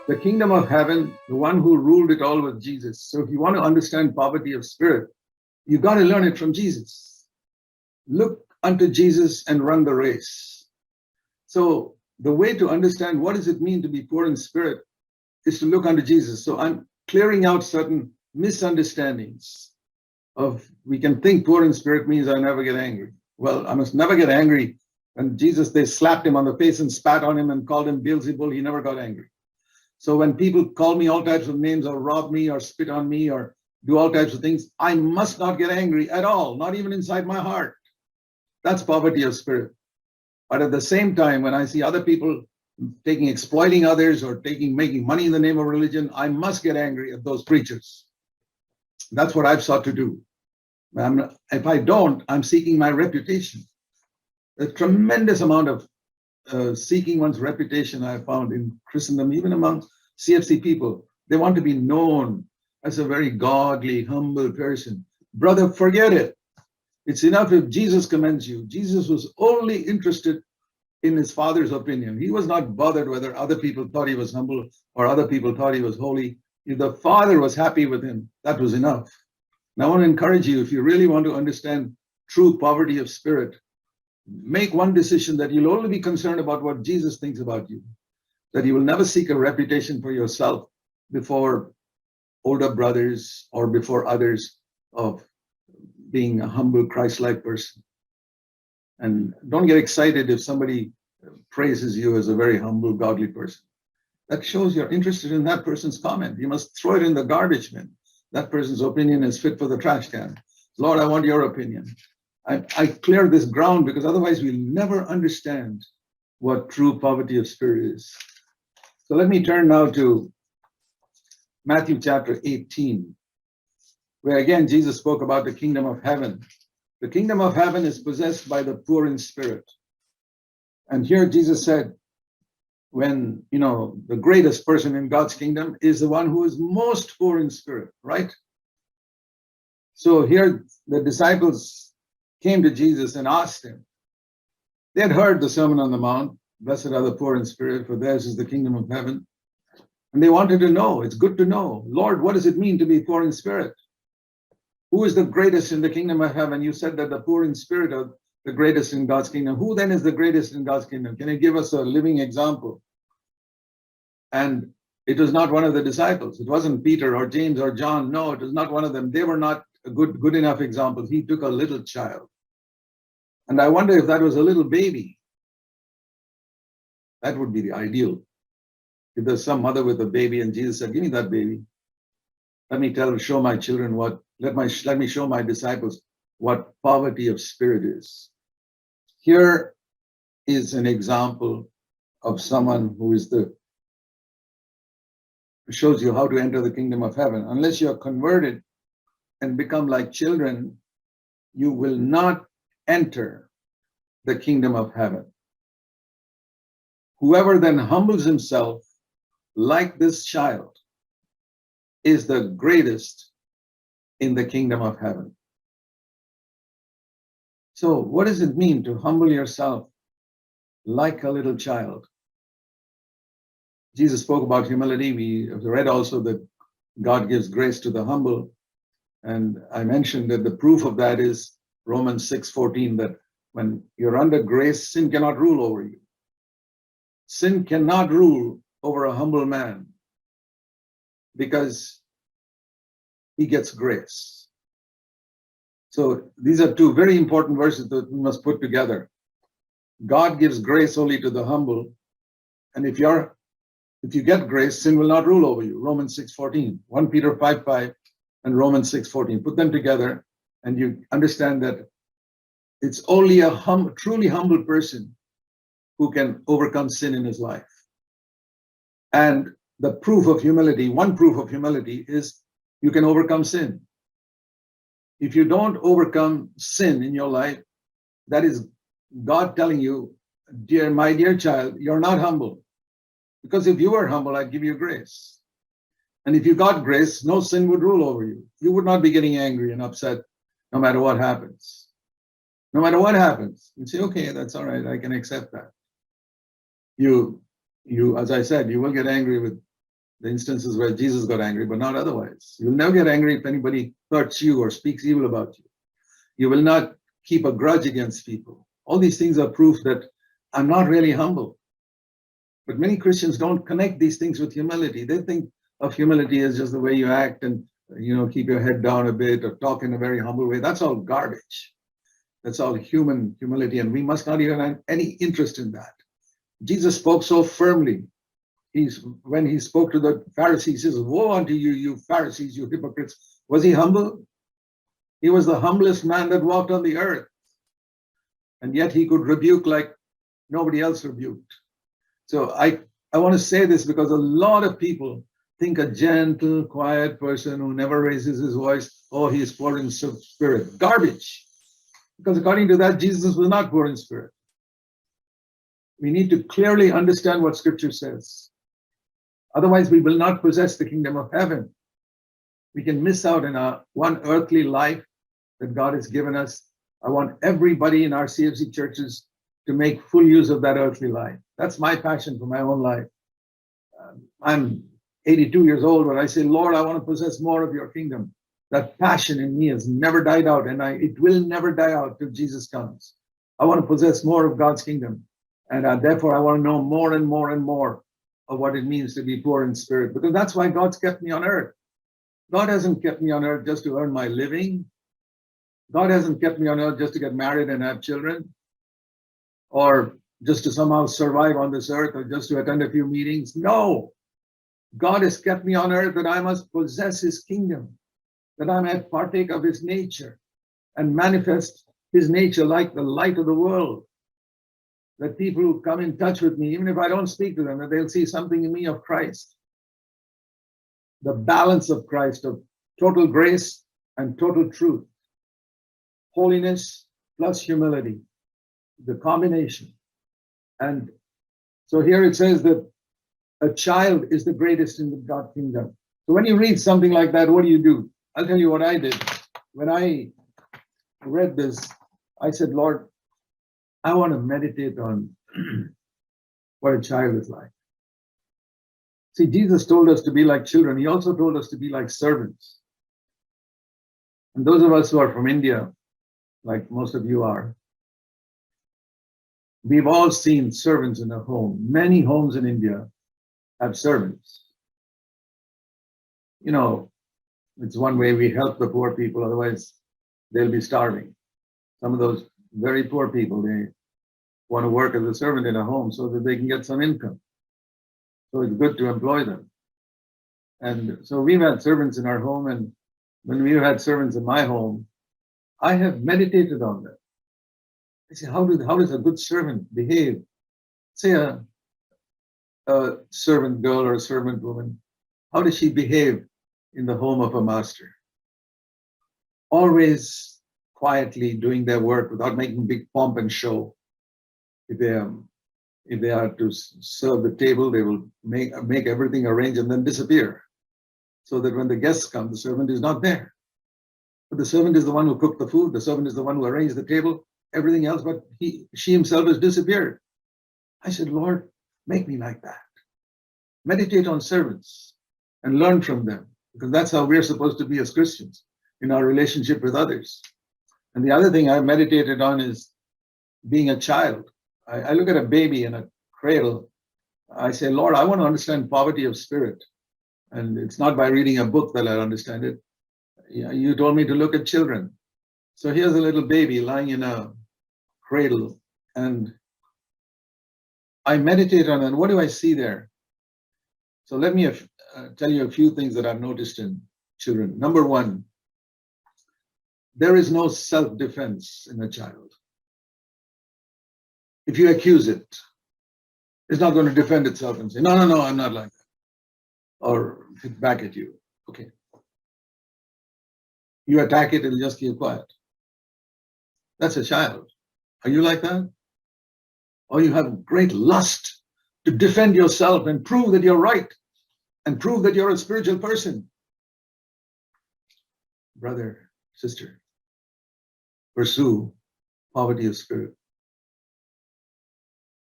The kingdom of heaven, the one who ruled it all was Jesus. So if you want to understand poverty of spirit, you got to learn it from Jesus. Look unto Jesus and run the race. So the way to understand what does it mean to be poor in spirit is to look unto Jesus. So I'm clearing out certain misunderstandings of, we can think poor in spirit means I never get angry. Well, I must never get angry. And Jesus, they slapped him on the face and spat on him and called him Beelzebul. He never got angry. So when people call me all types of names or rob me or spit on me or do all types of things, I must not get angry at all, not even inside my heart. That's poverty of spirit. But at the same time, when I see other people exploiting others or making money in the name of religion, I must get angry at those preachers. That's what I've sought to do. If I don't, I'm seeking my reputation. A tremendous amount of seeking one's reputation I have found in Christendom, even among CFC people. They want to be known as a very godly, humble person. Brother, forget it. It's enough if Jesus commends you. Jesus was only interested in his Father's opinion. He was not bothered whether other people thought he was humble or other people thought he was holy. If the Father was happy with him, that was enough. Now I want to encourage you, if you really want to understand true poverty of spirit, make one decision that you'll only be concerned about what Jesus thinks about you, that you will never seek a reputation for yourself before older brothers or before others of being a humble, Christ-like person. And don't get excited if somebody praises you as a very humble, godly person. That shows you're interested in that person's comment. You must throw it in the garbage bin. That person's opinion is fit for the trash can. Lord, I want your opinion. I clear this ground because otherwise we'll never understand what true poverty of spirit is. So let me turn now to Matthew chapter 18, where again Jesus spoke about the kingdom of heaven. The kingdom of heaven is possessed by the poor in spirit. And here Jesus said, when, the greatest person in God's kingdom is the one who is most poor in spirit, right? So here the disciples came to Jesus and asked him. They had heard the Sermon on the Mount, blessed are the poor in spirit, for theirs is the kingdom of heaven. And they wanted to know, it's good to know, Lord, what does it mean to be poor in spirit? Who is the greatest in the kingdom of heaven? You said that the poor in spirit are the greatest in God's kingdom. Who then is the greatest in God's kingdom? Can you give us a living example? And it was not one of the disciples. It wasn't Peter or James or John. No, it was not one of them. They were not a good enough example. He took a little child. And I wonder if that was a little baby. That would be the ideal. If there's some mother with a baby and Jesus said, give me that baby. Let me show my children let me show my disciples what poverty of spirit is. Here is an example of someone who shows you how to enter the kingdom of heaven. Unless you're converted and become like children, you will not enter the kingdom of heaven. Whoever then humbles himself like this child is the greatest in the kingdom of heaven. So what does it mean to humble yourself like a little child? Jesus spoke about humility. We read also that God gives grace to the humble. And I mentioned that the proof of that is Romans 6:14, that when you're under grace, sin cannot rule over you. Sin cannot rule over a humble man because he gets grace. So these are two very important verses that we must put together. God gives grace only to the humble. And if you get grace, sin will not rule over you. Romans 6:14, 1 Peter 5:5 and Romans 6:14. Put them together and you understand that it's only a truly humble person who can overcome sin in his life. And the proof of humility, one proof of humility is you can overcome sin. If you don't overcome sin in your life, that is God telling you, my dear child, you're not humble. Because if you were humble, I'd give you grace. And if you got grace, no sin would rule over you. You would not be getting angry and upset no matter what happens. No matter what happens, you say, okay, that's all right, I can accept that. You, as I said, you will get angry with the instances where Jesus got angry, but not otherwise. You'll never get angry if anybody hurts you or speaks evil about you. You will not keep a grudge against people. All these things are proof that I'm not really humble. But many Christians don't connect these things with humility. They think of humility as just the way you act and keep your head down a bit or talk in a very humble way. That's all garbage. That's all human humility, and we must not even have any interest in that. Jesus spoke so firmly. When he spoke to the Pharisees, he says, "Woe unto you, you Pharisees, you hypocrites." Was he humble? He was the humblest man that walked on the earth. And yet he could rebuke like nobody else rebuked. So I want to say this because a lot of people think a gentle, quiet person who never raises his voice, oh, he's poor in spirit. Garbage. Because according to that, Jesus was not poor in spirit. We need to clearly understand what Scripture says. Otherwise, we will not possess the kingdom of heaven. We can miss out in our one earthly life that God has given us. I want everybody in our CFC churches to make full use of that earthly life. That's my passion for my own life. I'm 82 years old, but I say, Lord, I want to possess more of your kingdom. That passion in me has never died out, and it will never die out till Jesus comes. I want to possess more of God's kingdom, and therefore I want to know more and more and more of what it means to be poor in spirit, because that's why God's kept me on earth. God hasn't kept me on earth just to earn my living. God hasn't kept me on earth just to get married and have children, or just to somehow survive on this earth, or just to attend a few meetings. No, God has kept me on earth that I must possess his kingdom, that I might partake of his nature and manifest his nature like the light of the world. That people who come in touch with me, even if I don't speak to them, that they'll see something in me of Christ. The balance of Christ, of total grace and total truth. Holiness plus humility, the combination. And so here it says that a child is the greatest in the God kingdom. So when you read something like that, what do? I'll tell you what I did. When I read this, I said, Lord, I want to meditate on what a child is like. See, Jesus told us to be like children. He also told us to be like servants. And those of us who are from India, like most of you are, we've all seen servants in a home. Many homes in India have servants. It's one way we help the poor people, otherwise they'll be starving. Some of those very poor people, they want to work as a servant in a home so that they can get some income. So it's good to employ them. And so we've had servants in our home, and when we've had servants in my home, I have meditated on them. I say, how does a good servant behave? Say a servant girl or a servant woman, how does she behave in the home of a master? Always quietly doing their work without making big pomp and show. If they are to serve the table, they will make everything arrange and then disappear, so that when the guests come, the servant is not there. But the servant is the one who cooked the food. The servant is the one who arranged the table, everything else, but she himself has disappeared. I said, Lord, make me like that. Meditate on servants and learn from them, because that's how we're supposed to be as Christians in our relationship with others. And the other thing I meditated on is being a child. I look at a baby in a cradle. I say, Lord, I want to understand poverty of spirit. And it's not by reading a book that I understand it. You told me to look at children. So here's a little baby lying in a cradle. And I meditate on it. What do I see there? So let me tell you a few things that I've noticed in children. Number one, there is no self-defense in a child. If you accuse it, it's not going to defend itself and say, no, I'm not like that. Or hit back at you. Okay. You attack it, it'll just keep quiet. That's a child. Are you like that? Or you have great lust to defend yourself and prove that you're right and prove that you're a spiritual person. Brother, sister, pursue poverty of spirit.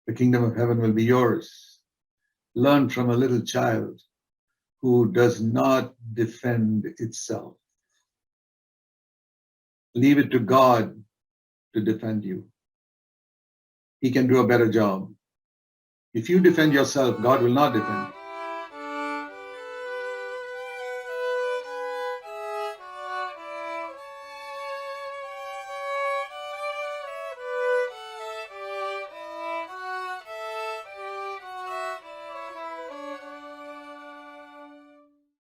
The kingdom of heaven will be yours. Learn from a little child who does not defend itself. Leave it to God to defend you. He can do a better job. If you defend yourself, God will not defend you.